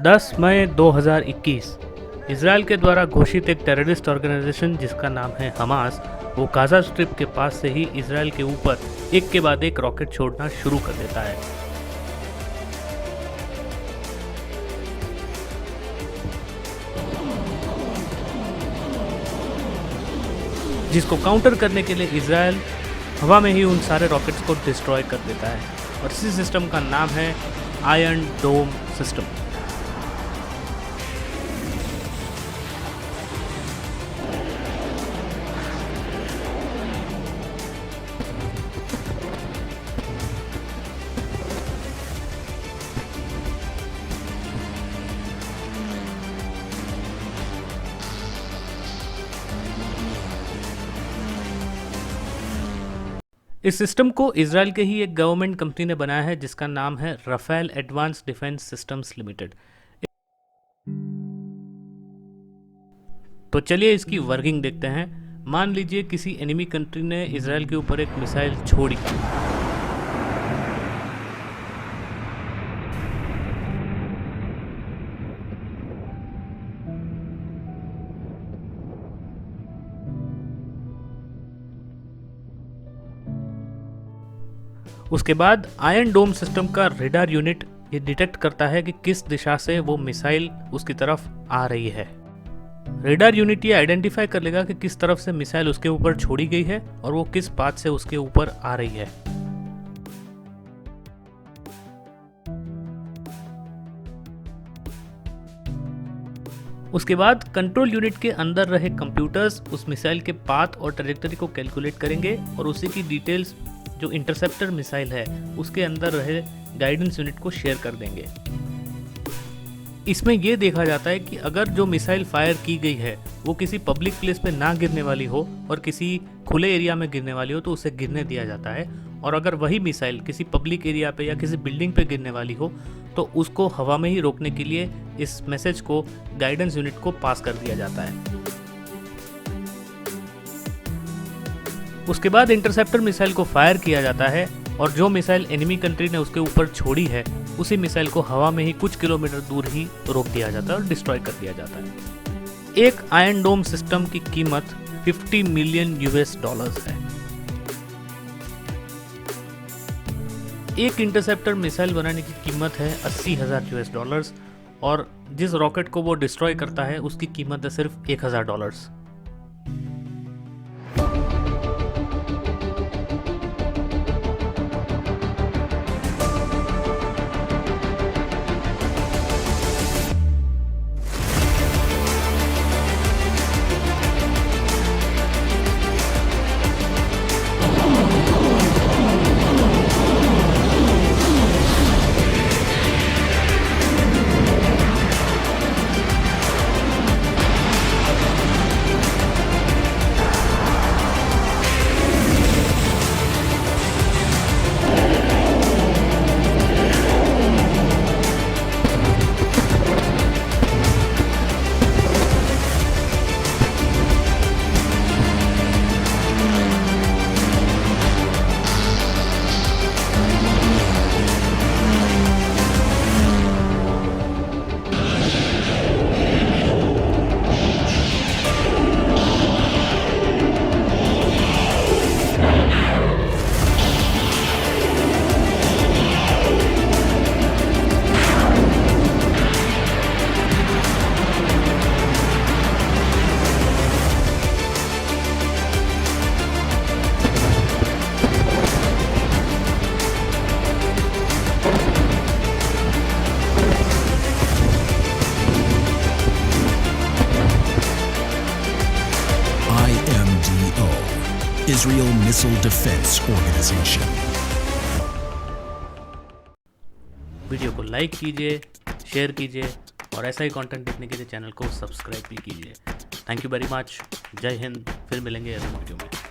10 मई 2021 Israel के द्वारा घोषित एक टेररिस्ट ऑर्गेनाइजेशन जिसका नाम है हमास, वो गाजा स्ट्रिप के पास से ही इसराइल के ऊपर एक के बाद एक रॉकेट छोड़ना शुरू कर देता है। जिसको काउंटर करने के लिए इसराइल हवा में ही उन सारे रॉकेट्स को डिस्ट्रॉय कर देता है और इसी सिस्टम का नाम है आयरन डोम सिस्टम। इस सिस्टम को इसराइल के ही एक गवर्नमेंट कंपनी ने बनाया है जिसका नाम है Rafael advance defence systems limited. तो चलिए इसकी वर्किंग देखते हैं। मान लीजिए किसी एनिमी कंट्री ने इसराइल के ऊपर एक मिसाइल छोड़ी, उसके बाद आयरन डोम सिस्टम का रेडार यूनिट ये डिटेक्ट करता है कि किस दिशा से वो मिसाइल उसकी तरफ आ रही है। रेडार यूनिट ये आइडेंटिफाई कर लेगा कि किस तरफ से मिसाइल उसके ऊपर छोड़ी गई है और वो किस पाथ से उसके ऊपर आ रही है। उसके बाद कंट्रोल यूनिट के अंदर रहे कंप्यूटर्स उस मिसाइल के पाथ और ट्रैजेक्टरी को कैलकुलेट करेंगे और उसी की डिटेल्स जो इंटरसेप्टर मिसाइल है उसके अंदर रहे गाइडेंस यूनिट को शेयर कर देंगे। इसमें यह देखा जाता है कि अगर जो मिसाइल फायर की गई है वो किसी पब्लिक प्लेस पे ना गिरने वाली हो और किसी खुले एरिया में गिरने वाली हो तो उसे गिरने दिया जाता है, और अगर वही मिसाइल किसी पब्लिक एरिया पे या किसी बिल्डिंग पे गिरने वाली हो तो उसको हवा में ही रोकने के लिए इस मैसेज को गाइडेंस यूनिट को पास कर दिया जाता है। उसके बाद इंटरसेप्टर मिसाइल को फायर किया जाता है और जो मिसाइल एनिमी कंट्री ने उसके ऊपर छोड़ी है उसी मिसाइल को हवा में ही कुछ किलोमीटर दूर ही रोक दिया जाता है और डिस्ट्रॉय कर दिया जाता है। एक आयरन डोम सिस्टम की कीमत $50 मिलियन है। एक इंटरसेप्टर मिसाइल बनाने की कीमत है $80,000 और जिस रॉकेट को वो डिस्ट्रॉय करता है उसकी कीमत है सिर्फ $1,000। IMDO, Israel Missile Defense Organization. Video को लाइक कीजिए, शेयर कीजिए और ऐसा ही कंटेंट देखने के लिए चैनल को सब्सक्राइब भी कीजिए। Thank you very much. जय हिंद। फिर मिलेंगे अगले वीडियो में।